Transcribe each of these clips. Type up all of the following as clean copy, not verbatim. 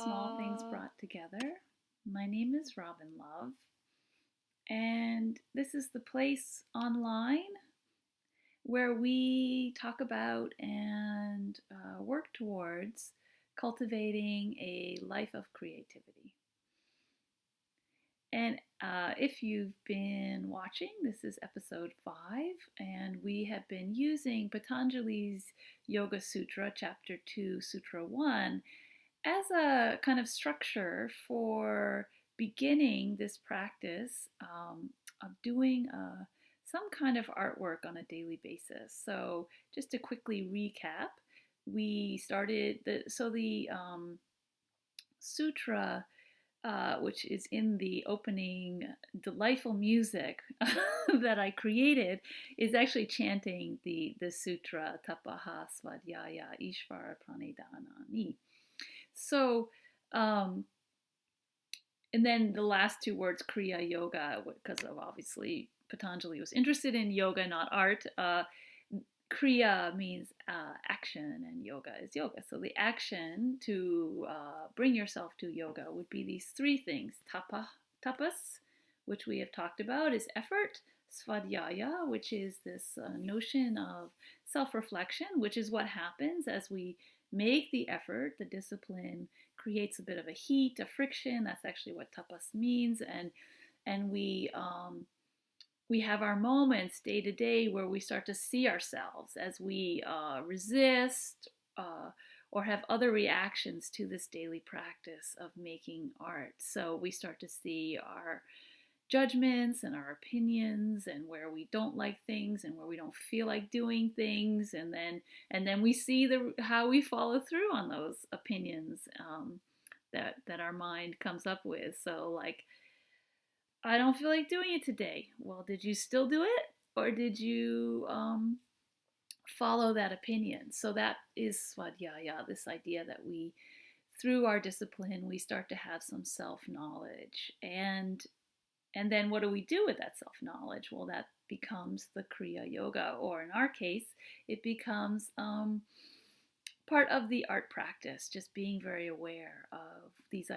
Small Things Brought Together. My name is Robin Love, and this is the place online where we talk about and work towards cultivating a life of creativity. And if you've been watching, this is episode 5, and we have been using Patanjali's Yoga Sutra, Chapter 2, Sutra 1, as a kind of structure for beginning this practice of doing some kind of artwork on a daily basis. So just to quickly recap, we started the sutra, which is in the opening delightful music that I created, is actually chanting the sutra Tapaha Svadhyaya Ishvara Pranidana. So, and then the last two words, Kriya Yoga, because of obviously Patanjali was interested in yoga, not art. Kriya means action, and yoga is yoga. So the action to bring yourself to yoga would be these three things: tapas, which we have talked about, is effort; svadhyaya, which is this notion of self-reflection, which is what happens as we make the effort. The discipline creates a bit of a heat, a friction. That's actually what tapas means, and we have our moments day to day where we start to see ourselves as we resist or have other reactions to this daily practice of making art. So we start to see our judgments and our opinions, and where we don't like things and where we don't feel like doing things, and then we see how we follow through on those opinions that our mind comes up with. So like, I don't feel like doing it today. Well, did you still do it, or did you follow that opinion? So that is svadhyaya, this idea that we, through our discipline, we start to have some self-knowledge. And then what do we do with that self-knowledge? Well, that becomes the Kriya Yoga, or in our case, it becomes part of the art practice, just being very aware of these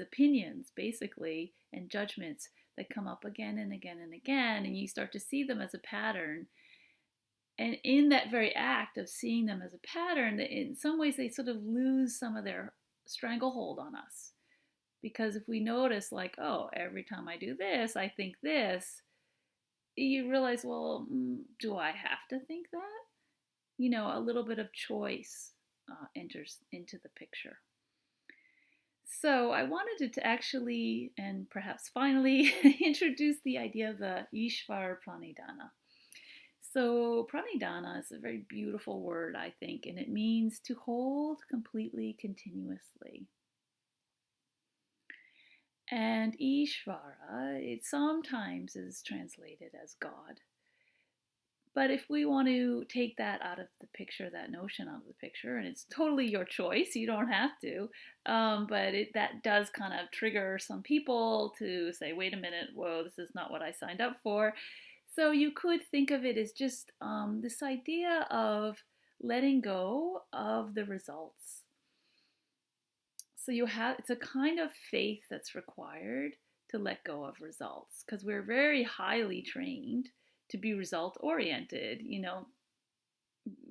opinions, basically, and judgments that come up again and again and again, and you start to see them as a pattern. And in that very act of seeing them as a pattern, in some ways they sort of lose some of their stranglehold on us. Because if we notice, like, oh, every time I do this, I think this, you realize, well, do I have to think that? A little bit of choice enters into the picture. So I wanted to actually, and perhaps finally, introduce the idea of the isvarapranidana. So pranidana is a very beautiful word, I think, and it means to hold completely, continuously. And Ishvara, it sometimes is translated as God. But if we want to take that out of the picture, that notion out of the picture, and it's totally your choice, you don't have to, but that does kind of trigger some people to say, wait a minute, whoa, this is not what I signed up for. So you could think of it as just this idea of letting go of the results. So it's a kind of faith that's required to let go of results, because we're very highly trained to be result oriented.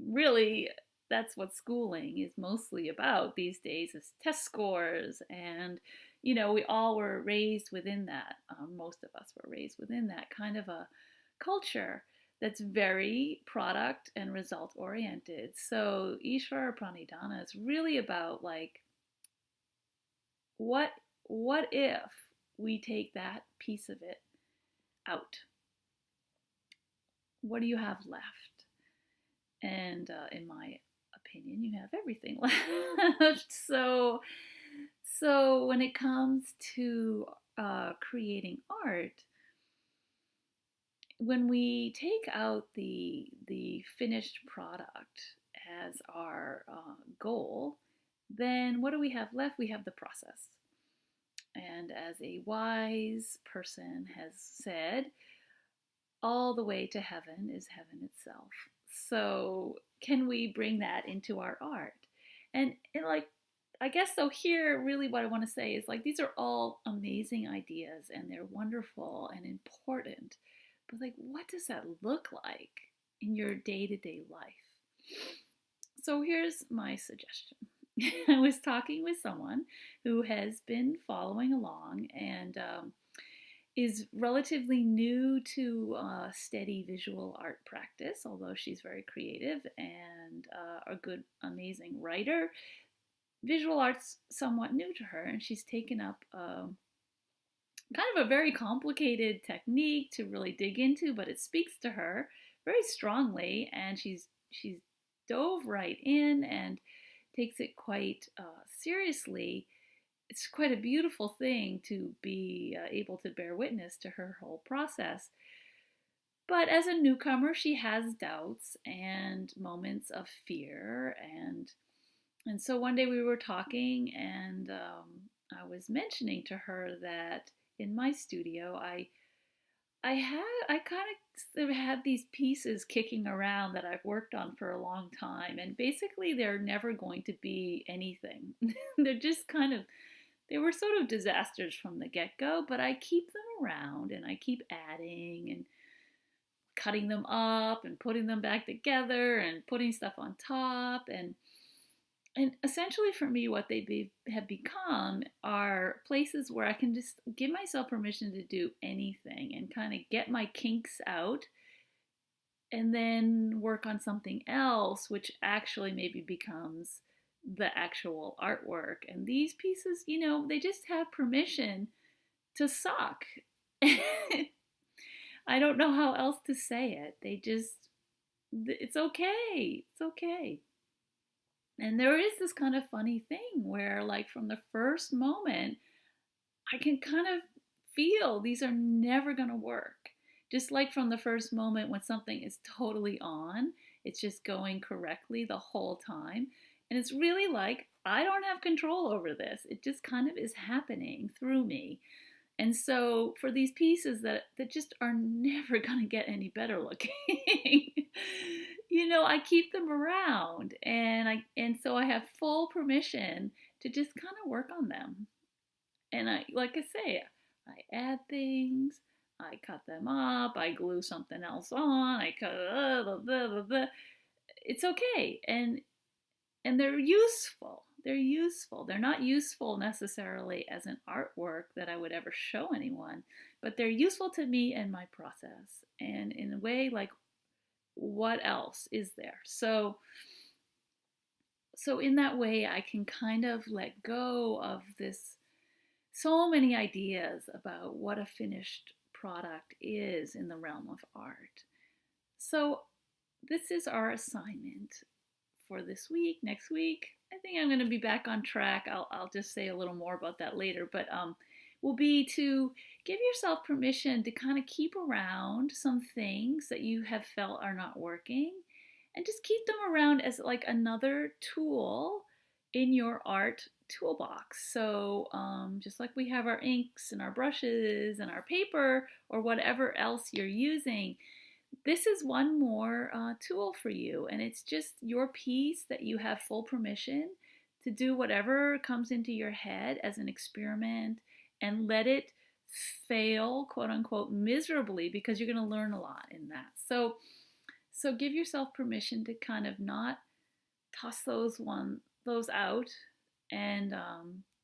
Really, that's what schooling is mostly about these days, is test scores. And we all were raised within that, most of us were raised within that kind of a culture that's very product and result oriented. So Ishvara Pranidana is really about, like, what if we take that piece of it out? What do you have left? And in my opinion, you have everything left. So when it comes to creating art, when we take out the finished product as our goal, then what do we have left? We have the process. And as a wise person has said, all the way to heaven is heaven itself. So can we bring that into our art? And like, I guess so here really what I want to say is like these are all amazing ideas and they're wonderful and important. But like what does that look like in your day-to-day life? So here's my suggestion. I was talking with someone who has been following along and is relatively new to steady visual art practice, although she's very creative and a good, amazing writer. Visual art's somewhat new to her, and she's taken up kind of a very complicated technique to really dig into, but it speaks to her very strongly, and she's dove right in and takes it quite seriously. It's quite a beautiful thing to be able to bear witness to her whole process. But as a newcomer, she has doubts and moments of fear, and so one day we were talking, and I was mentioning to her that in my studio, I kind of had these pieces kicking around that I've worked on for a long time, and basically they're never going to be anything. They're just kind of they were sort of disasters from the get-go, but I keep them around and I keep adding and cutting them up and putting them back together and putting stuff on top, and essentially for me what have become are places where I can just give myself permission to do anything and kind of get my kinks out and then work on something else which actually maybe becomes the actual artwork. And these pieces, they just have permission to suck. I don't know how else to say it. It's okay. It's okay. And there is this kind of funny thing where, like, from the first moment, I can kind of feel these are never going to work. Just like from the first moment when something is totally on, it's just going correctly the whole time. And it's really like, I don't have control over this. It just kind of is happening through me. And so for these pieces that just are never going to get any better looking, I keep them around and so I have full permission to just kind of work on them. And like I say, I add things, I cut them up, I glue something else on, I cut blah, blah, blah, blah. It's okay. And they're useful. They're useful. They're not useful necessarily as an artwork that I would ever show anyone, but they're useful to me and my process. And in a way, like, what else is there? So in that way, I can kind of let go of this so many ideas about what a finished product is in the realm of art. So this is our assignment for this week. Next week, I think I'm going to be back on track. I'll just say a little more about that later, but will be to give yourself permission to kind of keep around some things that you have felt are not working, and just keep them around as like another tool in your art toolbox. So just like we have our inks and our brushes and our paper or whatever else you're using, this is one more tool for you, and it's just your piece that you have full permission to do whatever comes into your head as an experiment and let it fail, quote unquote, miserably, because you're going to learn a lot in that. So give yourself permission to kind of not toss those out, and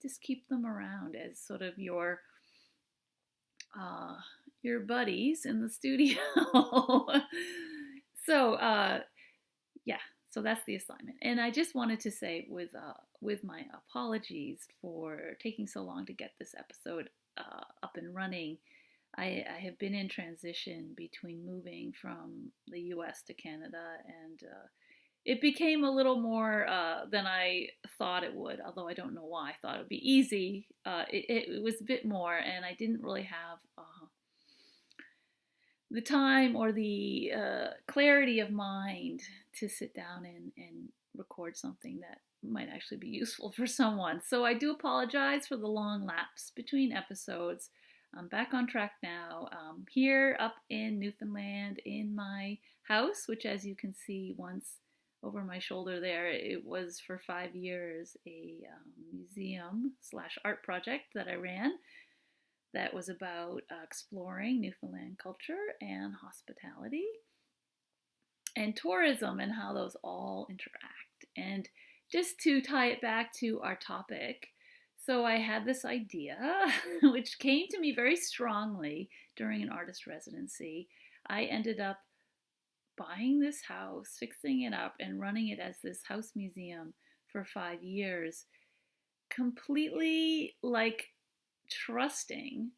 just keep them around as sort of your buddies in the studio. So yeah, so that's the assignment. And I just wanted to say, with my apologies for taking so long to get this episode up and running, I have been in transition between moving from the US to Canada, and it became a little more than I thought it would, although I don't know why. I thought it would be easy. It was a bit more, and I didn't really have the time or the clarity of mind to sit down and record something that might actually be useful for someone. So I do apologize for the long lapse between episodes. I'm back on track now, here up in Newfoundland in my house, which, as you can see, once over my shoulder there. It was for 5 years a museum slash art project that I ran that was about exploring Newfoundland culture and hospitality and tourism and how those all interact. And just to tie it back to our topic, so I had this idea, which came to me very strongly during an artist residency. I ended up buying this house, fixing it up, and running it as this house museum for 5 years, completely like trusting,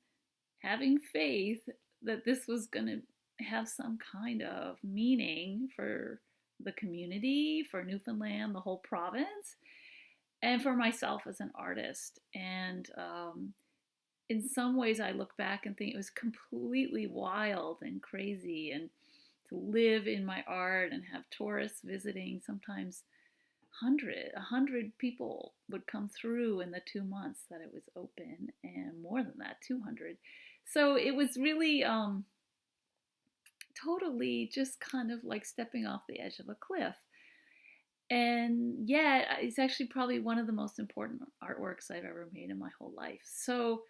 having faith that this was going to have some kind of meaning for the community, for Newfoundland, the whole province, and for myself as an artist. And in some ways, I look back and think it was completely wild and crazy, and to live in my art and have tourists visiting. Sometimes 100 people would come through in the 2 months that it was open, and more than that, 200. So it was really totally just kind of like stepping off the edge of a cliff. And yeah, it's actually probably one of the most important artworks I've ever made in my whole life. So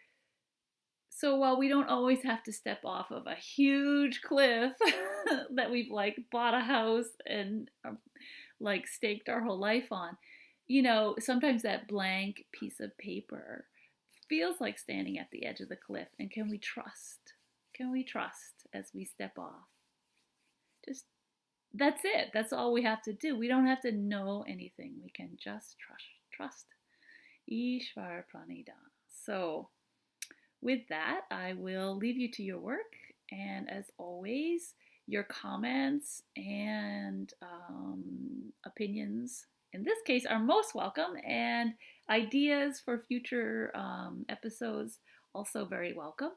while we don't always have to step off of a huge cliff that we've like bought a house and like staked our whole life on, sometimes that blank piece of paper feels like standing at the edge of the cliff. And can we trust? Can we trust as we step off? Just, that's it. That's all we have to do. We don't have to know anything. We can just trust. Isvarapranidana. So with that, I will leave you to your work. And as always, your comments and opinions, in this case, are most welcome. And ideas for future episodes, also very welcome.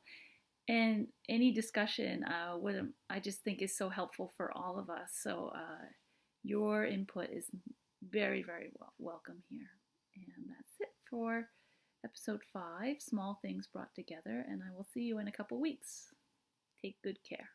And any discussion, I just think is so helpful for all of us. So your input is very, very welcome here. And that's it for episode 5, Small Things Brought Together. And I will see you in a couple weeks. Take good care.